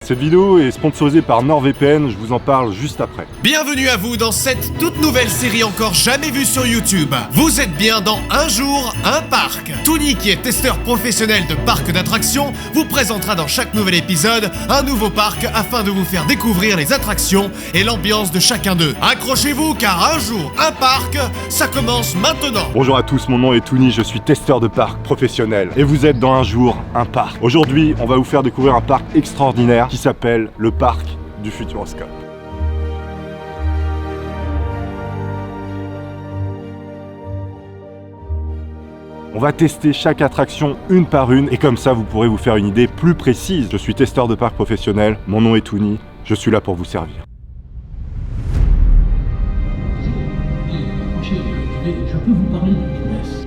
Cette vidéo est sponsorisée par NordVPN, je vous en parle juste après. Bienvenue à vous dans cette toute nouvelle série encore jamais vue sur YouTube. Vous êtes bien dans Un jour, un parc. Tony, qui est testeur professionnel de parcs d'attractions, vous présentera dans chaque nouvel épisode un nouveau parc afin de vous faire découvrir les attractions et l'ambiance de chacun d'eux. Accrochez-vous car Un jour, un parc, ça commence maintenant. Bonjour à tous, mon nom est Tony, je suis testeur de parc professionnel et vous êtes dans Un jour, un parc. Aujourd'hui, on va vous faire découvrir un parc extraordinaire qui s'appelle le parc du Futuroscope. On va tester chaque attraction une par une et comme ça vous pourrez vous faire une idée plus précise. Je suis testeur de parc professionnel, mon nom est Tony, je suis là pour vous servir. Je peux vous parler du business.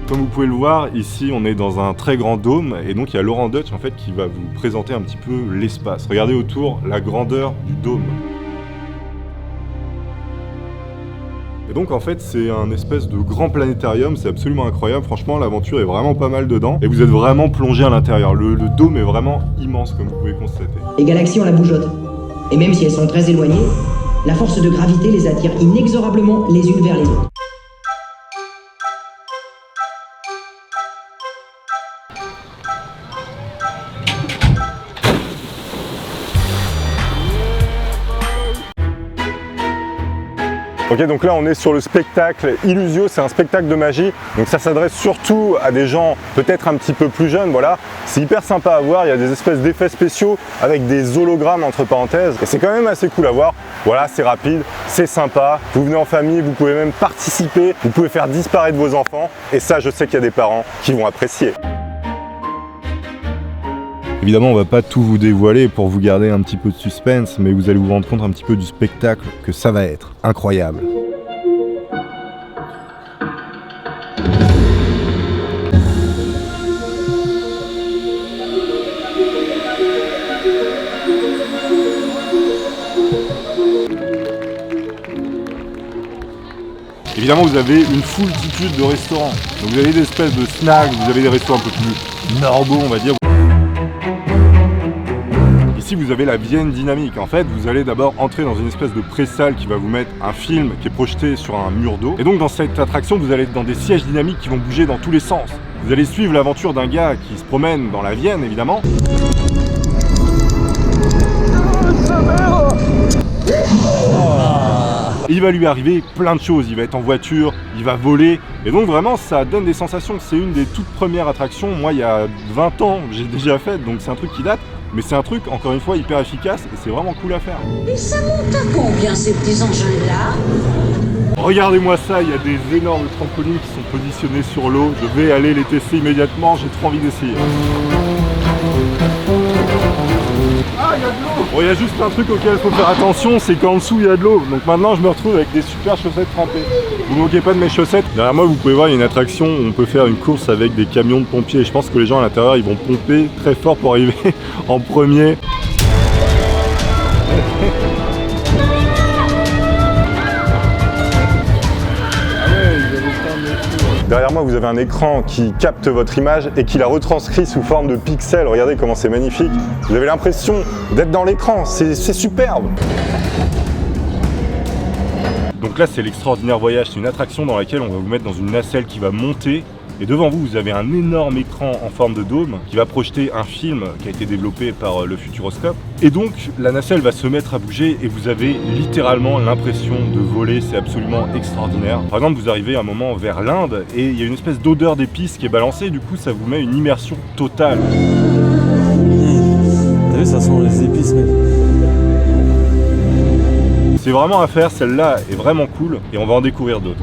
Comme vous pouvez le voir, ici on est dans un très grand dôme et donc il y a Laurent Deutsch en fait qui va vous présenter un petit peu l'espace. Regardez autour la grandeur du dôme. Et donc en fait c'est un espèce de grand planétarium, c'est absolument incroyable, franchement l'aventure est vraiment pas mal dedans et vous êtes vraiment plongé à l'intérieur. Le dôme est vraiment immense comme vous pouvez constater. Les galaxies ont la bougeotte, et même si elles sont très éloignées, la force de gravité les attire inexorablement les unes vers les autres. Ok, donc là on est sur le spectacle Illusio, c'est un spectacle de magie, donc ça s'adresse surtout à des gens peut-être un petit peu plus jeunes, voilà. C'est hyper sympa à voir, il y a des espèces d'effets spéciaux avec des hologrammes entre parenthèses, et c'est quand même assez cool à voir. Voilà, c'est rapide, c'est sympa, vous venez en famille, vous pouvez même participer, vous pouvez faire disparaître vos enfants, et ça je sais qu'il y a des parents qui vont apprécier. Évidemment, on va pas tout vous dévoiler pour vous garder un petit peu de suspense, mais vous allez vous rendre compte un petit peu du spectacle que ça va être. Incroyable. Évidemment, vous avez une foultitude de restaurants. Donc vous avez des espèces de snacks, vous avez des restaurants un peu plus normaux, on va dire. Ici, vous avez la Vienne dynamique. En fait, vous allez d'abord entrer dans une espèce de pré-salle qui va vous mettre un film qui est projeté sur un mur d'eau. Et donc, dans cette attraction, vous allez être dans des sièges dynamiques qui vont bouger dans tous les sens. Vous allez suivre l'aventure d'un gars qui se promène dans la Vienne, évidemment. Il va lui arriver plein de choses, il va être en voiture, il va voler, et donc vraiment ça donne des sensations. C'est une des toutes premières attractions, moi il y a 20 ans j'ai déjà fait, donc c'est un truc qui date, mais c'est un truc encore une fois hyper efficace et c'est vraiment cool à faire. Et ça monte à combien ces petits engins-là? Regardez-moi ça, il y a des énormes trampolines qui sont positionnés sur l'eau, je vais aller les tester immédiatement, j'ai trop envie d'essayer. Ah, il y a de l'eau! Bon, il y a juste un truc auquel il faut faire attention, c'est qu'en dessous il y a de l'eau. Donc maintenant je me retrouve avec des super chaussettes trempées. Vous ne moquez pas de mes chaussettes. Derrière moi vous pouvez voir, il y a une attraction où on peut faire une course avec des camions de pompiers. Je pense que les gens à l'intérieur ils vont pomper très fort pour arriver en premier. Derrière moi, vous avez un écran qui capte votre image et qui la retranscrit sous forme de pixels. Regardez comment c'est magnifique. Vous avez l'impression d'être dans l'écran. C'est superbe. Donc là, c'est l'extraordinaire voyage. C'est une attraction dans laquelle on va vous mettre dans une nacelle qui va monter. Et devant vous, vous avez un énorme écran en forme de dôme qui va projeter un film qui a été développé par le Futuroscope. Et donc, la nacelle va se mettre à bouger et vous avez littéralement l'impression de voler. C'est absolument extraordinaire. Par exemple, vous arrivez à un moment vers l'Inde et il y a une espèce d'odeur d'épices qui est balancée. Du coup, ça vous met une immersion totale. T'as vu, ça sent les épices, mec. C'est vraiment à faire. Celle-là est vraiment cool et on va en découvrir d'autres.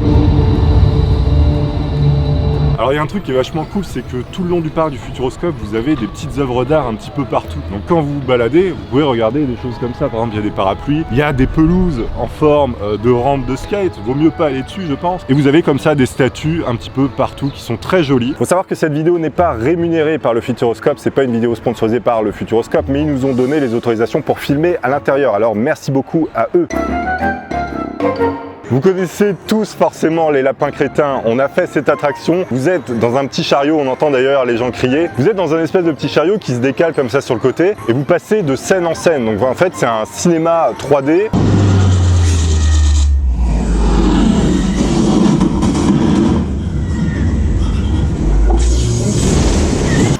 Alors il y a un truc qui est vachement cool, c'est que tout le long du parc du Futuroscope, vous avez des petites œuvres d'art un petit peu partout. Donc quand vous vous baladez, vous pouvez regarder des choses comme ça. Par exemple, il y a des parapluies, il y a des pelouses en forme de rampe de skate. Vaut mieux pas aller dessus, je pense. Et vous avez comme ça des statues un petit peu partout qui sont très jolies. Faut savoir que cette vidéo n'est pas rémunérée par le Futuroscope, c'est pas une vidéo sponsorisée par le Futuroscope, mais ils nous ont donné les autorisations pour filmer à l'intérieur. Alors merci beaucoup à eux. Vous connaissez tous forcément les lapins crétins, on a fait cette attraction, vous êtes dans un petit chariot, on entend d'ailleurs les gens crier, vous êtes dans un espèce de petit chariot qui se décale comme ça sur le côté et vous passez de scène en scène, donc en fait c'est un cinéma 3D.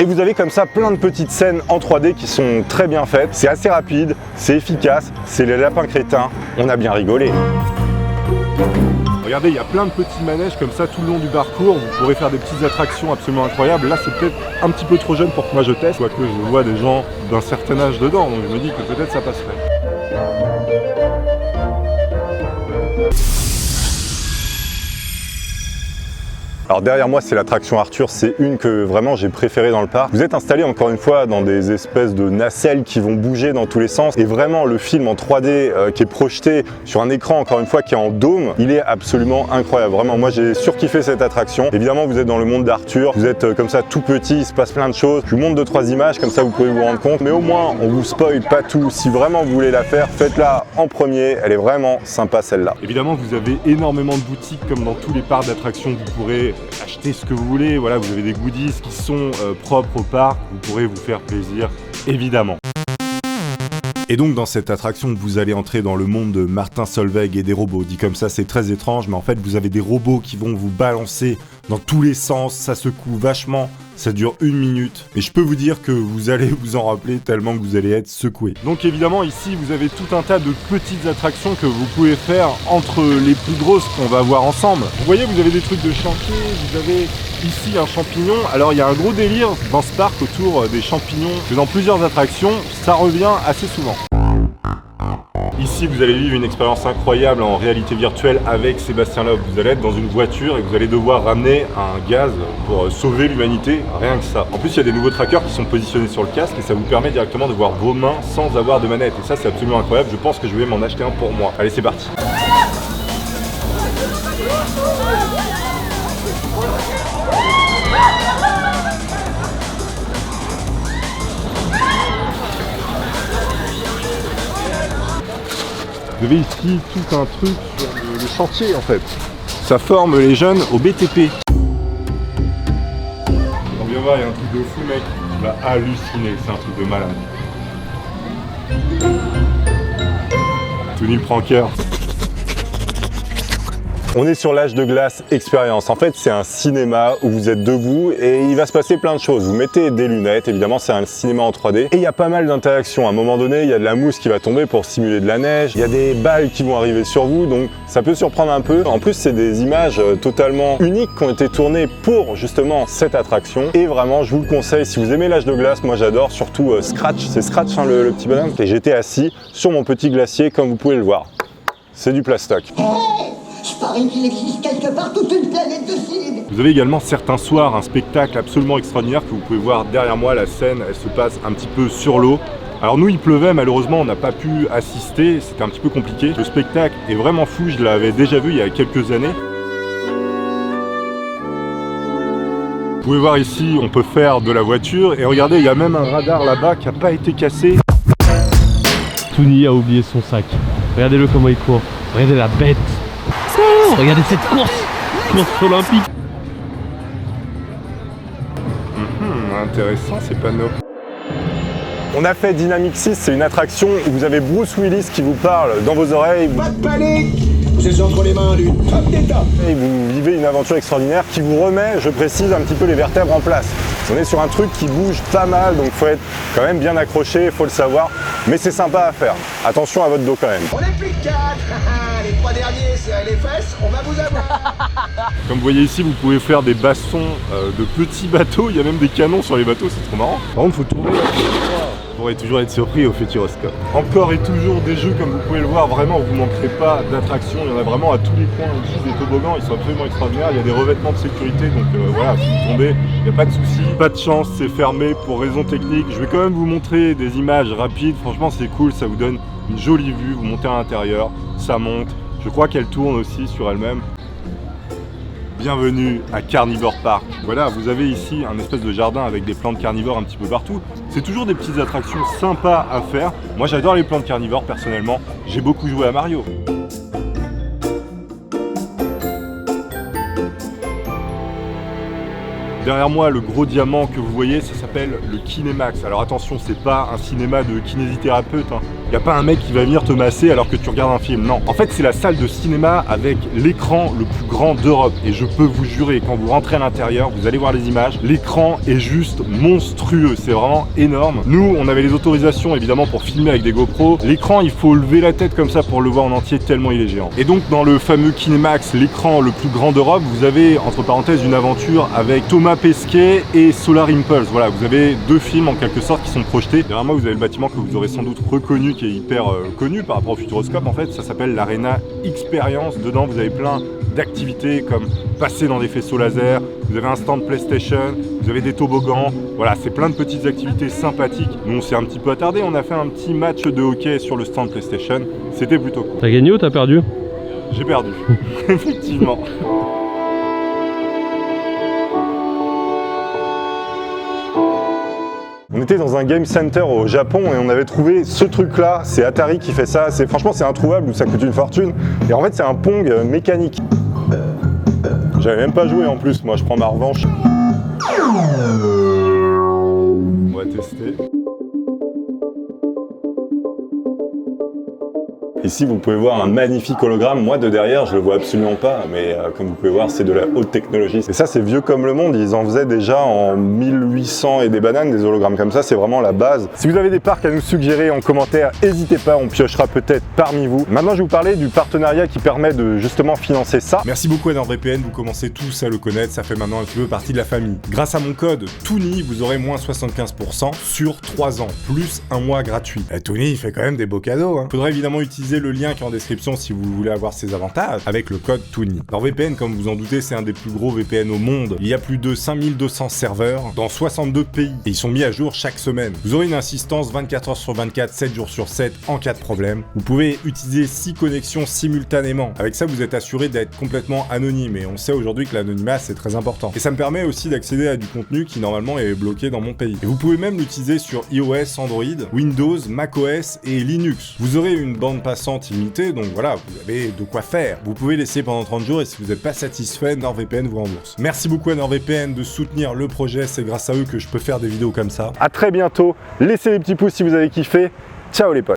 Et vous avez comme ça plein de petites scènes en 3D qui sont très bien faites, c'est assez rapide, c'est efficace, c'est les lapins crétins, on a bien rigolé. Regardez, il y a plein de petits manèges comme ça tout le long du parcours, vous pourrez faire des petites attractions absolument incroyables. Là c'est peut-être un petit peu trop jeune pour que moi je teste, quoique je vois des gens d'un certain âge dedans, donc je me dis que peut-être ça passerait. Alors derrière moi c'est l'attraction Arthur, c'est une que vraiment j'ai préférée dans le parc. Vous êtes installé encore une fois dans des espèces de nacelles qui vont bouger dans tous les sens et vraiment le film en 3D qui est projeté sur un écran encore une fois qui est en dôme, il est absolument incroyable. Vraiment moi j'ai surkiffé cette attraction. Évidemment vous êtes dans le monde d'Arthur, vous êtes comme ça tout petit, il se passe plein de choses. Je vous montre 2-3 images comme ça vous pouvez vous rendre compte, mais au moins on vous spoil pas tout. Si vraiment vous voulez la faire, faites-la en premier, elle est vraiment sympa celle-là. Évidemment vous avez énormément de boutiques comme dans tous les parcs d'attractions, vous pourrez acheter ce que vous voulez, voilà, vous avez des goodies qui sont propres au parc, vous pourrez vous faire plaisir, évidemment. Et donc dans cette attraction, vous allez entrer dans le monde de Martin Solveig et des robots. Dit comme ça, c'est très étrange, mais en fait, vous avez des robots qui vont vous balancer dans tous les sens, ça secoue vachement, ça dure 1 minute. Et je peux vous dire que vous allez vous en rappeler tellement que vous allez être secoué. Donc évidemment, ici, vous avez tout un tas de petites attractions que vous pouvez faire entre les plus grosses qu'on va voir ensemble. Vous voyez, vous avez des trucs de chantier, vous avez ici un champignon. Alors il y a un gros délire dans ce parc autour des champignons, que dans plusieurs attractions, ça revient assez souvent. Ici, vous allez vivre une expérience incroyable en réalité virtuelle avec Sébastien Loeb. Vous allez être dans une voiture et vous allez devoir ramener un gaz pour sauver l'humanité, rien que ça. En plus, il y a des nouveaux trackers qui sont positionnés sur le casque et ça vous permet directement de voir vos mains sans avoir de manette. Et ça, c'est absolument incroyable. Je pense que je vais m'en acheter un pour moi. Allez, c'est parti. Vous avez ici tout un truc sur le chantier en fait. Ça forme les jeunes au BTP. On vient voir, il y a un truc de fou mec. Tu vas halluciner, c'est un truc de malade. Tony le prend cœur. On est sur l'âge de glace expérience. En fait, c'est un cinéma où vous êtes debout et il va se passer plein de choses. Vous mettez des lunettes, évidemment, c'est un cinéma en 3D. Et il y a pas mal d'interactions. À un moment donné, il y a de la mousse qui va tomber pour simuler de la neige. Il y a des balles qui vont arriver sur vous, donc ça peut surprendre un peu. En plus, c'est des images totalement uniques qui ont été tournées pour justement cette attraction. Et vraiment, je vous le conseille, si vous aimez l'âge de glace, moi j'adore, surtout Scratch. C'est Scratch, hein, le petit bonhomme. Et j'étais assis sur mon petit glacier, comme vous pouvez le voir. C'est du plastoc. Je parie qu'il existe quelque part toute une planète de cibles. Vous avez également certains soirs un spectacle absolument extraordinaire que vous pouvez voir derrière moi. La scène, elle se passe un petit peu sur l'eau. Alors nous, il pleuvait, malheureusement, on n'a pas pu assister, c'était un petit peu compliqué. Le spectacle est vraiment fou, je l'avais déjà vu il y a quelques années. Vous pouvez voir ici, on peut faire de la voiture. Et regardez, il y a même un radar là-bas qui n'a pas été cassé. Tony a oublié son sac. Regardez-le comment il court. Regardez la bête. Oh, regardez cette course olympique. Intéressant ces panneaux. On a fait Dynamic 6, c'est une attraction où vous avez Bruce Willis qui vous parle dans vos oreilles. Pas de panique. Vous êtes entre les mains du top d'État. Et vous vivez une aventure extraordinaire qui vous remet, je précise, un petit peu les vertèbres en place. On est sur un truc qui bouge pas mal, donc faut être quand même bien accroché, faut le savoir. Mais c'est sympa à faire. Attention à votre dos quand même. On est plus de 4. Les 3 derniers, serrez les fesses, on va vous avoir. Comme vous voyez ici, vous pouvez faire des bassons de petits bateaux. Il y a même des canons sur les bateaux, c'est trop marrant. Par contre, faut tourner. Vous pourrez toujours être surpris au Futuroscope. Encore et toujours des jeux, comme vous pouvez le voir, vraiment vous ne manquerez pas d'attractions. Il y en a vraiment à tous les coins. Ici, des toboggans, ils sont absolument extraordinaires. Il y a des revêtements de sécurité, donc voilà, si vous tombez, il n'y a pas de souci. Pas de chance, c'est fermé pour raisons techniques. Je vais quand même vous montrer des images rapides. Franchement, c'est cool, ça vous donne une jolie vue. Vous montez à l'intérieur, ça monte. Je crois qu'elle tourne aussi sur elle-même. Bienvenue à Carnivore Park. Voilà, vous avez ici un espèce de jardin avec des plantes carnivores un petit peu partout. C'est toujours des petites attractions sympas à faire. Moi j'adore les plantes carnivores personnellement. J'ai beaucoup joué à Mario. Derrière moi, le gros diamant que vous voyez, ça s'appelle le Kinemax. Alors attention, c'est pas un cinéma de kinésithérapeute, hein. Y a pas un mec qui va venir te masser alors que tu regardes un film, non. En fait, c'est la salle de cinéma avec l'écran le plus grand d'Europe. Et je peux vous jurer, quand vous rentrez à l'intérieur, vous allez voir les images, l'écran est juste monstrueux, c'est vraiment énorme. Nous, on avait les autorisations évidemment pour filmer avec des GoPro. L'écran, il faut lever la tête comme ça pour le voir en entier tellement il est géant. Et donc dans le fameux Kinemax, l'écran le plus grand d'Europe, vous avez entre parenthèses une aventure avec Thomas Pesquet et Solar Impulse. Voilà, vous avez deux films en quelque sorte qui sont projetés. Derrière moi, vous avez le bâtiment que vous aurez sans doute reconnu, qui est hyper connu par rapport au Futuroscope en fait. Ça s'appelle l'Arena Experience. Dedans, vous avez plein d'activités comme passer dans des faisceaux laser, vous avez un stand PlayStation, vous avez des toboggans, voilà, c'est plein de petites activités sympathiques. Nous on s'est un petit peu attardé, on a fait un petit match de hockey sur le stand PlayStation, c'était plutôt cool. T'as gagné ou t'as perdu? J'ai perdu, effectivement. On était dans un game center au Japon et on avait trouvé ce truc là, c'est Atari qui fait ça, franchement c'est introuvable, ça coûte une fortune. Et en fait c'est un Pong mécanique. J'avais même pas joué en plus, moi je prends ma revanche. On va tester. Ici, vous pouvez voir un magnifique hologramme. Moi, de derrière, je le vois absolument pas, mais comme vous pouvez voir, c'est de la haute technologie. Et ça, c'est vieux comme le monde. Ils en faisaient déjà en 1800 et des bananes, des hologrammes comme ça. C'est vraiment la base. Si vous avez des parcs à nous suggérer en commentaire, n'hésitez pas, on piochera peut-être parmi vous. Maintenant, je vais vous parler du partenariat qui permet de justement financer ça. Merci beaucoup à NordVPN, vous commencez tous à le connaître. Ça fait maintenant un petit peu partie de la famille. Grâce à mon code TOONY, vous aurez moins 75% sur 3 ans, plus un mois gratuit. TOONY, il fait quand même des beaux cadeaux, hein. Faudra évidemment utiliser le lien qui est en description si vous voulez avoir ces avantages avec le code TOONY. NordVPN, comme vous en doutez, c'est un des plus gros VPN au monde. Il y a plus de 5200 serveurs dans 62 pays et ils sont mis à jour chaque semaine. Vous aurez une assistance 24 heures sur 24, 7 jours sur 7 en cas de problème. Vous pouvez utiliser 6 connexions simultanément. Avec ça, vous êtes assuré d'être complètement anonyme et on sait aujourd'hui que l'anonymat c'est très important. Et ça me permet aussi d'accéder à du contenu qui normalement est bloqué dans mon pays. Et vous pouvez même l'utiliser sur iOS, Android, Windows, macOS et Linux. Vous aurez une bande passante illimitée, donc voilà, vous avez de quoi faire. Vous pouvez l'essayer pendant 30 jours et si vous n'êtes pas satisfait, NordVPN vous rembourse. Merci beaucoup à NordVPN de soutenir le projet, c'est grâce à eux que je peux faire des vidéos comme ça. À très bientôt, laissez les petits pouces si vous avez kiffé. Ciao les potes.